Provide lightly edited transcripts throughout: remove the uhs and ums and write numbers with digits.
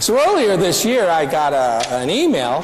So earlier this year, I got an email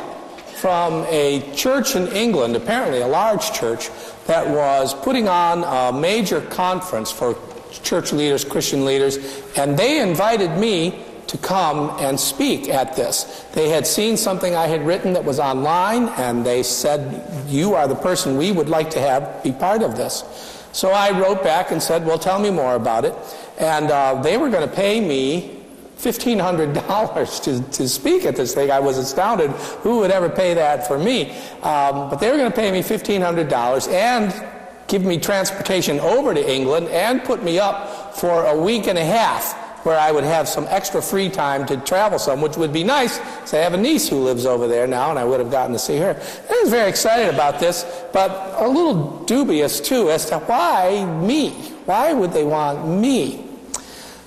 from a church in England, apparently a large church, that was putting on a major conference for church leaders, Christian leaders, and they invited me to come and speak at this. They had seen something I had written that was online, and they said, you are the person we would like to have be part of this. So I wrote back and said, well, tell me more about it. And they were going to pay me $1,500 to speak at this thing. I was astounded. Who would ever pay that for me? But they were going to pay me $1,500 and give me transportation over to England and put me up for a week and a half where I would have some extra free time to travel some, which would be nice, because I have a niece who lives over there now, and I would have gotten to see her. I was very excited about this, but a little dubious, too, as to why me? Why would they want me?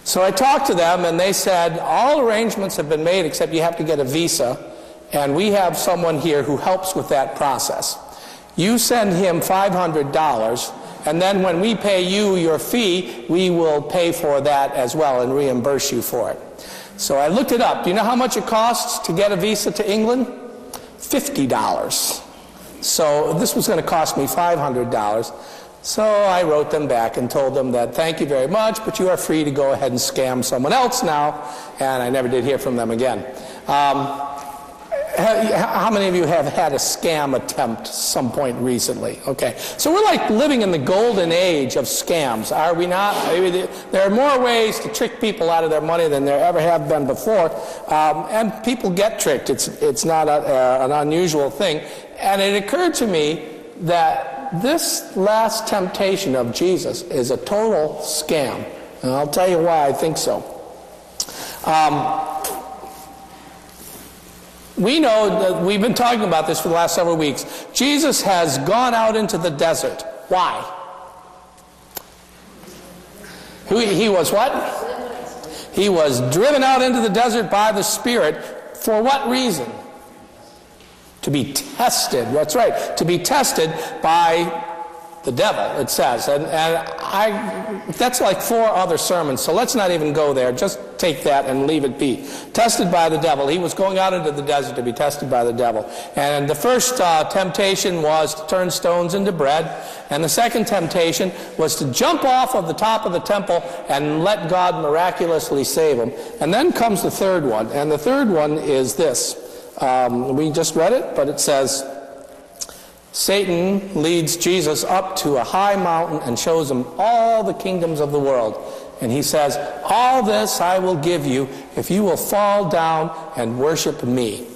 So I talked to them, and they said, all arrangements have been made except you have to get a visa, and we have someone here who helps with that process. You send him $500, and then when we pay you your fee, we will pay for that as well and reimburse you for it. So I looked it up. Do you know how much it costs to get a visa to England? $50. So this was going to cost me $500. So I wrote them back and told them that thank you very much, but you are free to go ahead and scam someone else now. And I never did hear from them again. How many of you have had a scam attempt some point recently? Okay, so we're like living in the golden age of scams, are we not? There are more ways to trick people out of their money than there ever have been before, and people get tricked. It's not an unusual thing. And it occurred to me that this last temptation of Jesus is a total scam, and I'll tell you why I think so. We know that we've been talking about this for the last several weeks. Jesus has gone out into the desert. Why? He was what? He was driven out into the desert by the Spirit. For what reason? To be tested. That's right. To be tested by the devil, it says. And that's like 4 other sermons, so let's not even go there. Just take that and leave it be. Tested by the devil. He was going out into the desert to be tested by the devil. And the first temptation was to turn stones into bread. And the second temptation was to jump off of the top of the temple and let God miraculously save him. And then comes the third one. And the third one is this. We just read it, but it says, Satan leads Jesus up to a high mountain and shows him all the kingdoms of the world. And he says, all this I will give you if you will fall down and worship me.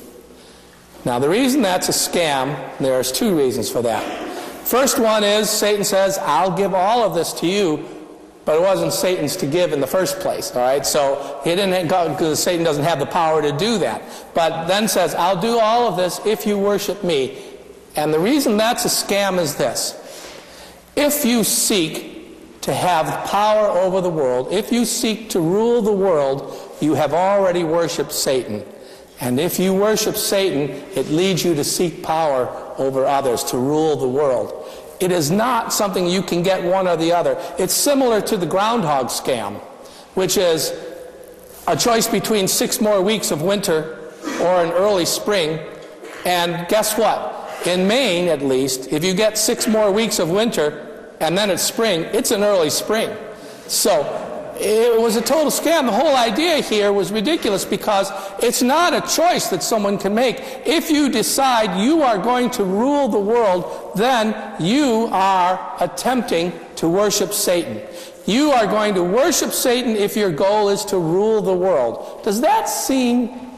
Now the reason that's a scam, there's 2 reasons for that. First one is Satan says, I'll give all of this to you, but it wasn't Satan's to give in the first place, all right? So he didn't because Satan doesn't have the power to do that. But then says, I'll do all of this if you worship me. And the reason that's a scam is this. If you seek to have power over the world, if you seek to rule the world, you have already worshipped Satan. And if you worship Satan, it leads you to seek power over others, to rule the world. It is not something you can get one or the other. It's similar to the groundhog scam, which is a choice between 6 more weeks of winter or an early spring. And guess what? In Maine, at least, if you get 6 more weeks of winter and then it's spring, it's an early spring. So it was a total scam. The whole idea here was ridiculous because it's not a choice that someone can make. If you decide you are going to rule the world, then you are attempting to worship Satan. You are going to worship Satan if your goal is to rule the world. Does that seem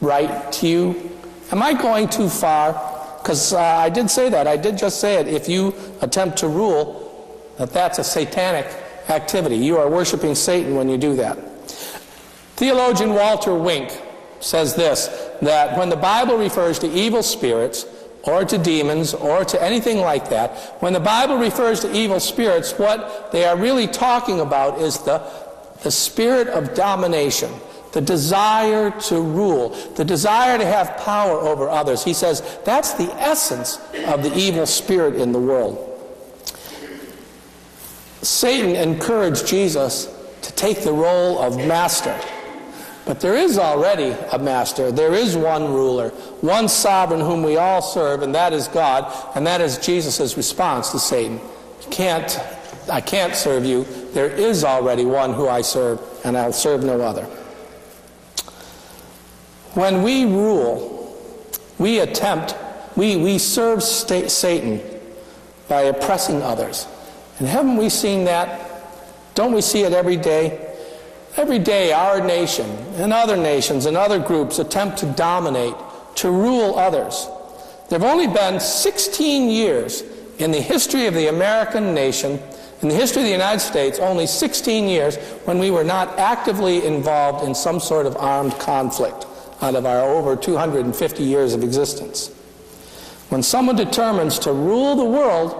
right to you? Am I going too far? Because I did say that. I did just say it. If you attempt to rule, that's a satanic activity. You are worshiping Satan when you do that. Theologian Walter Wink says this, that when the Bible refers to evil spirits or to demons or to anything like that, when the Bible refers to evil spirits, what they are really talking about is the spirit of domination. The desire to rule, the desire to have power over others. He says that's the essence of the evil spirit in the world. Satan encouraged Jesus to take the role of master. But there is already a master. There is one ruler, one sovereign whom we all serve, and that is God, and that is Jesus' response to Satan. I can't serve you. There is already one who I serve, and I'll serve no other. When we rule, we serve Satan by oppressing others. And haven't we seen that? Don't we see it every day? Every day our nation and other nations and other groups attempt to dominate, to rule others. There have only been 16 years in the history of the American nation, in the history of the United States, only 16 years when we were not actively involved in some sort of armed conflict out of our over 250 years of existence. When someone determines to rule the world,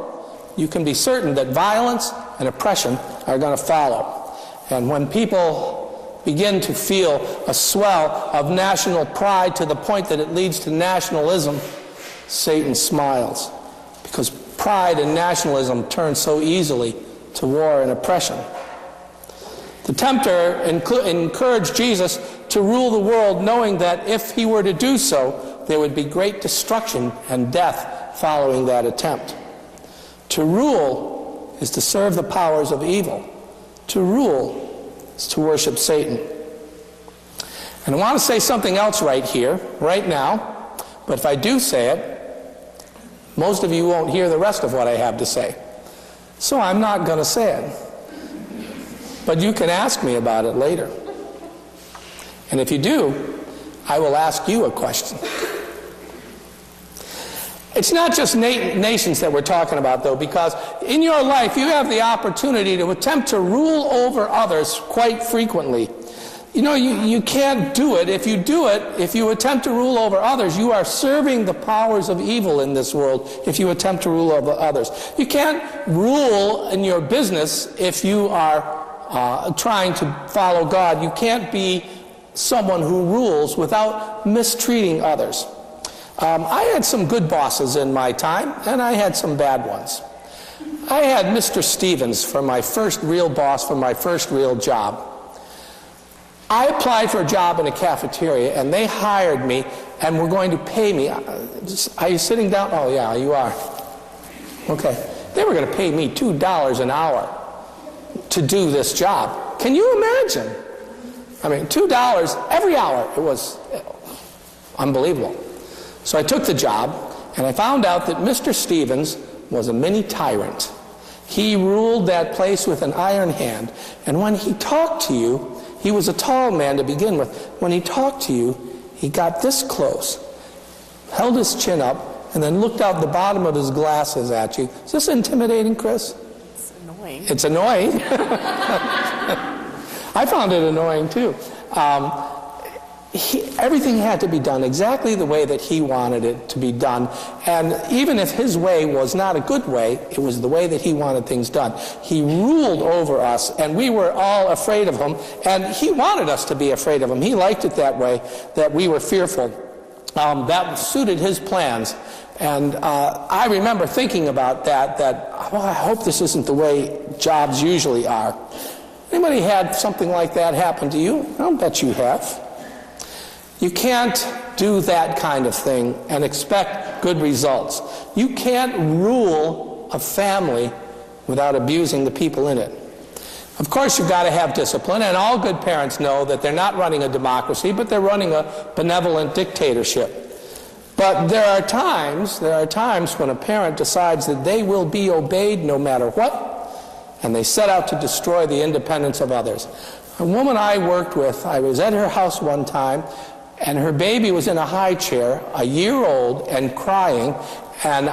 you can be certain that violence and oppression are going to follow. And when people begin to feel a swell of national pride to the point that it leads to nationalism, Satan smiles, because pride and nationalism turn so easily to war and oppression. The tempter encouraged Jesus to rule the world, knowing that if he were to do so, there would be great destruction and death following that attempt. To rule is to serve the powers of evil. To rule is to worship Satan. And I want to say something else right here, right now, but if I do say it, most of you won't hear the rest of what I have to say. So I'm not going to say it. But you can ask me about it later. And if you do, I will ask you a question. It's not just nations that we're talking about, though, because in your life you have the opportunity to attempt to rule over others quite frequently. You know, you can't do it. If you attempt to rule over others, you are serving the powers of evil in this world if you attempt to rule over others. You can't rule in your business if you are trying to follow God. You can't be someone who rules without mistreating others. I had some good bosses in my time, and I had some bad ones. I had Mr. Stevens for my first real boss for my first real job. I applied for a job in a cafeteria, and they hired me and were going to pay me. Are you sitting down? Oh, yeah, you are. Okay. They were going to pay me $2 an hour to do this job. Can you imagine? I mean, $2 every hour. It was unbelievable. So I took the job, and I found out that Mr. Stevens was a mini tyrant. He ruled that place with an iron hand. And when he talked to you, he was a tall man to begin with. When he talked to you, he got this close, held his chin up, and then looked out the bottom of his glasses at you. Is this intimidating, Chris? It's annoying. It's annoying. I found it annoying, too. Everything had to be done exactly the way that he wanted it to be done. And even if his way was not a good way, it was the way that he wanted things done. He ruled over us, and we were all afraid of him. And he wanted us to be afraid of him. He liked it that way, that we were fearful. That suited his plans. And I remember thinking about that well, I hope this isn't the way jobs usually are. Anybody had something like that happen to you? I'll bet you have. You can't do that kind of thing and expect good results. You can't rule a family without abusing the people in it. Of course, you've got to have discipline, and all good parents know that they're not running a democracy, but they're running a benevolent dictatorship. But there are times when a parent decides that they will be obeyed no matter what, and they set out to destroy the independence of others. A woman I worked with, I was at her house one time, and her baby was in a high chair, a year old, and crying, and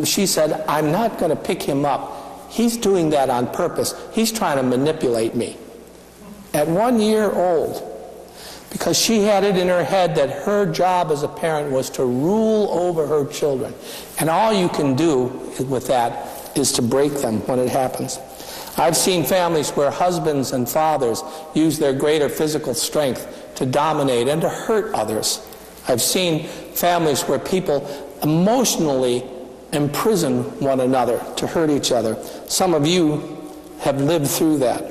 she said, "I'm not going to pick him up. He's doing that on purpose. He's trying to manipulate me." At 1 year old, because she had it in her head that her job as a parent was to rule over her children. And all you can do with that is to break them when it happens. I've seen families where husbands and fathers use their greater physical strength to dominate and to hurt others. I've seen families where people emotionally imprison one another to hurt each other. Some of you have lived through that.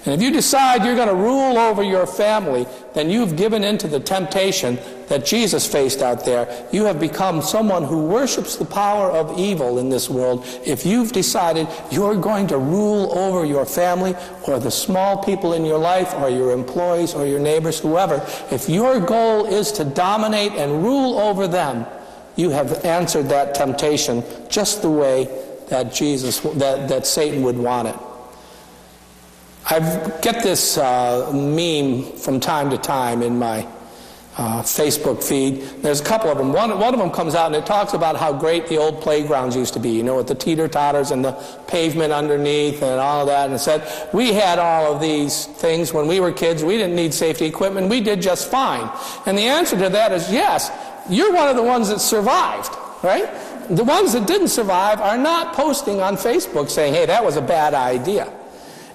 And if you decide you're going to rule over your family, then you've given in to the temptation that Jesus faced out there. You have become someone who worships the power of evil in this world if you've decided you're going to rule over your family or the small people in your life or your employees or your neighbors, whoever. If your goal is to dominate and rule over them, you have answered that temptation just the way that that Satan would want it. I get this meme from time to time in my Facebook feed. There's a couple of them. One of them comes out and it talks about how great the old playgrounds used to be, you know, with the teeter-totters and the pavement underneath and all of that. And it said, we had all of these things when we were kids. We didn't need safety equipment. We did just fine. And the answer to that is yes. You're one of the ones that survived, right? The ones that didn't survive are not posting on Facebook saying, hey, that was a bad idea.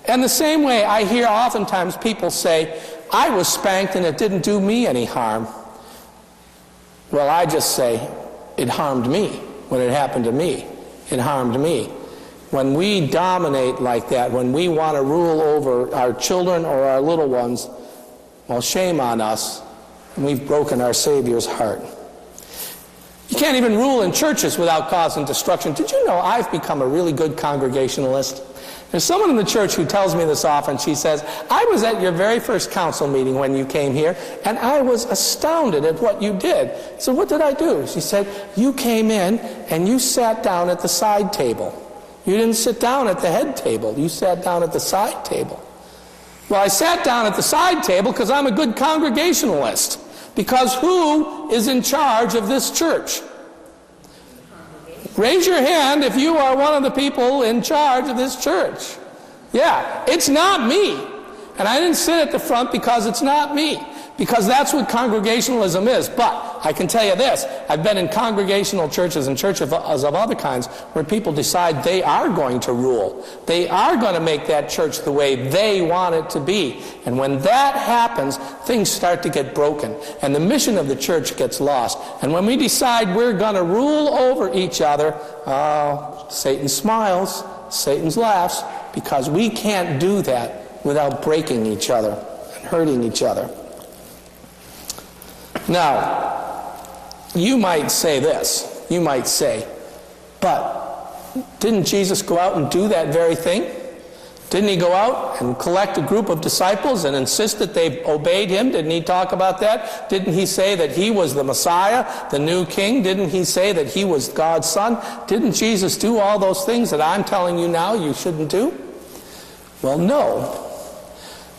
And the same way I hear oftentimes people say, I was spanked and it didn't do me any harm. Well, I just say, it harmed me. When it happened to me, it harmed me. When we dominate like that, when we want to rule over our children or our little ones, well, shame on us. And we've broken our Savior's heart. You can't even rule in churches without causing destruction. Did you know I've become a really good Congregationalist? There's someone in the church who tells me this often. She says, I was at your very first council meeting when you came here, and I was astounded at what you did. So what did I do? She said, you came in and you sat down at the side table. You didn't sit down at the head table. You sat down at the side table. Well, I sat down at the side table because I'm a good Congregationalist. Because who is in charge of this church? Raise your hand if you are one of the people in charge of this church. Yeah, it's not me. And I didn't sit at the front because it's not me. Because that's what Congregationalism is. But I can tell you this, I've been in Congregational churches and churches of other kinds where people decide they are going to rule. They are going to make that church the way they want it to be. And when that happens, things start to get broken. And the mission of the church gets lost. And when we decide we're going to rule over each other, Satan smiles, Satan laughs, because we can't do that without breaking each other and hurting each other. Now, you might say this. You might say, but didn't Jesus go out and do that very thing? Didn't he go out and collect a group of disciples and insist that they obeyed him? Didn't he talk about that? Didn't he say that he was the Messiah, the new king? Didn't he say that he was God's son? Didn't Jesus do all those things that I'm telling you now you shouldn't do? Well, no.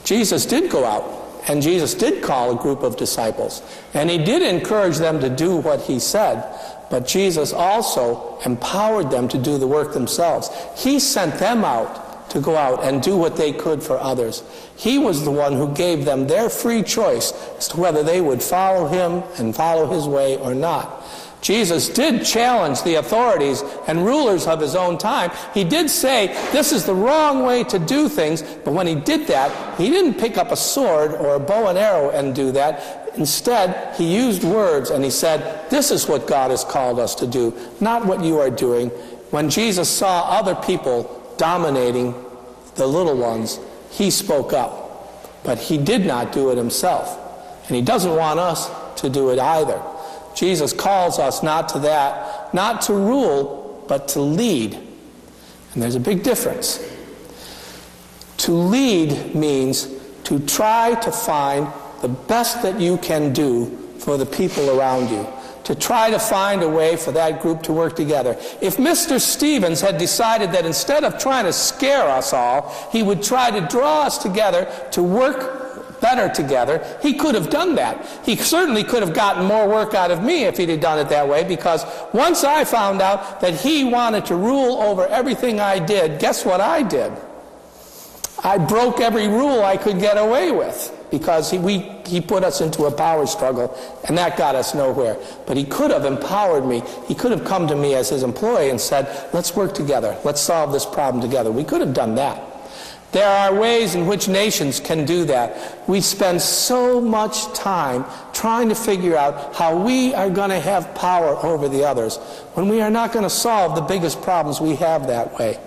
Jesus did go out. And Jesus did call a group of disciples. And he did encourage them to do what he said. But Jesus also empowered them to do the work themselves. He sent them out to go out and do what they could for others. He was the one who gave them their free choice as to whether they would follow him and follow his way or not. Jesus did challenge the authorities and rulers of his own time. He did say, this is the wrong way to do things, but when he did that, he didn't pick up a sword or a bow and arrow and do that. Instead, he used words and he said, this is what God has called us to do, not what you are doing. When Jesus saw other people dominating the little ones, he spoke up. But he did not do it himself. And he doesn't want us to do it either. Jesus calls us not to that, not to rule, but to lead. And there's a big difference. To lead means to try to find the best that you can do for the people around you. To try to find a way for that group to work together. If Mr. Stevens had decided that instead of trying to scare us all, he would try to draw us together to work better together, he could have done that. He certainly could have gotten more work out of me if he'd have done it that way, because once I found out that he wanted to rule over everything I did, guess what I did? I broke every rule I could get away with, because he put us into a power struggle, and that got us nowhere. But he could have empowered me. He could have come to me as his employee and said, let's work together. Let's solve this problem together. We could have done that. There are ways in which nations can do that. We spend so much time trying to figure out how we are going to have power over the others when we are not going to solve the biggest problems we have that way.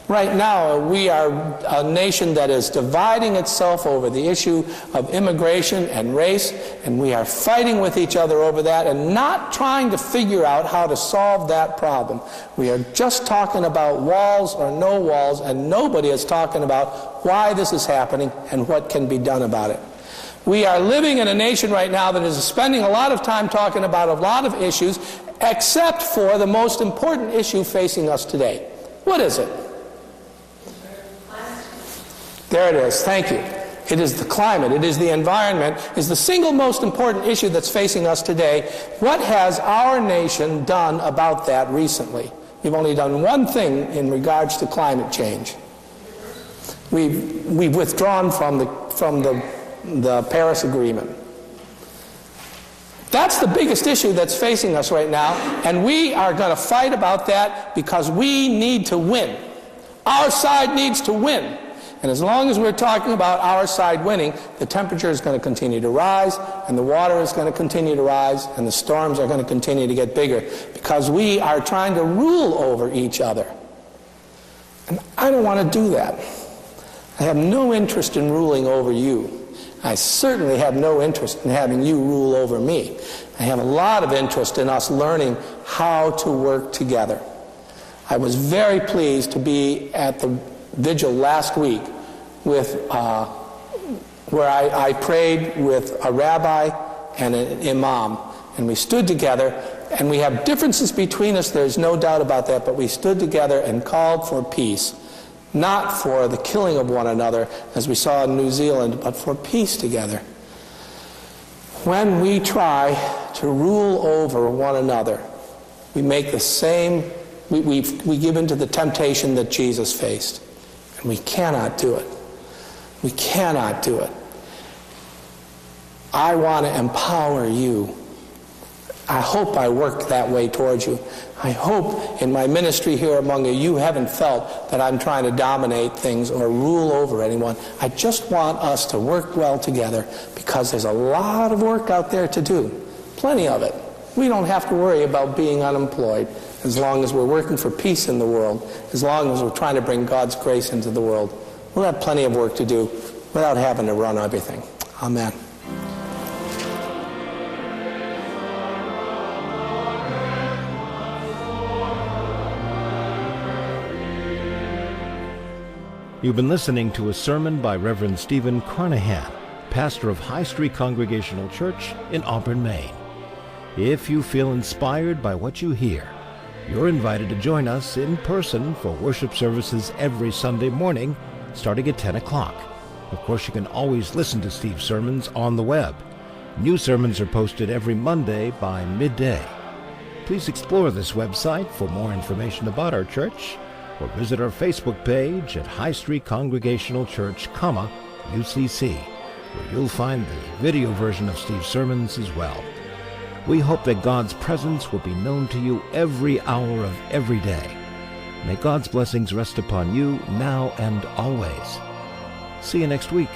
Right now, we are a nation that is dividing itself over the issue of immigration and race, and we are fighting with each other over that and not trying to figure out how to solve that problem. We are just talking about walls or no walls, and nobody is talking about why this is happening and what can be done about it. We are living in a nation right now that is spending a lot of time talking about a lot of issues, except for the most important issue facing us today. What is it? There it is. Thank you. It is the climate. It is the environment. It is the single most important issue that's facing us today. What has our nation done about that recently? We've only done one thing in regards to climate change. We've withdrawn from the Paris Agreement. That's the biggest issue that's facing us right now, and we are going to fight about that because we need to win. Our side needs to win. And as long as we're talking about our side winning, the temperature is going to continue to rise, and the water is going to continue to rise, and the storms are going to continue to get bigger because we are trying to rule over each other. And I don't want to do that. I have no interest in ruling over you. I certainly have no interest in having you rule over me. I have a lot of interest in us learning how to work together. I was very pleased to be at the vigil last week with where I prayed with a rabbi and an imam, and we stood together, and we have differences between us, there's no doubt about that, but we stood together and called for peace, not for the killing of one another as we saw in New Zealand, but for peace together. When we try to rule over one another, we make the same, we give into the temptation that Jesus faced. And we cannot do it. We cannot do it. I want to empower you. I hope I work that way towards you. I hope in my ministry here among you, you haven't felt that I'm trying to dominate things or rule over anyone. I just want us to work well together because there's a lot of work out there to do. Plenty of it. We don't have to worry about being unemployed as long as we're working for peace in the world, as long as we're trying to bring God's grace into the world. We'll have plenty of work to do without having to run everything. Amen. You've been listening to a sermon by Reverend Stephen Carnahan, pastor of High Street Congregational Church in Auburn, Maine. If you feel inspired by what you hear, you're invited to join us in person for worship services every Sunday morning, starting at 10 o'clock. Of course, you can always listen to Steve's sermons on the web. New sermons are posted every Monday by midday. Please explore this website for more information about our church, or visit our Facebook page at High Street Congregational Church, UCC, where you'll find the video version of Steve's sermons as well. We hope that God's presence will be known to you every hour of every day. May God's blessings rest upon you now and always. See you next week.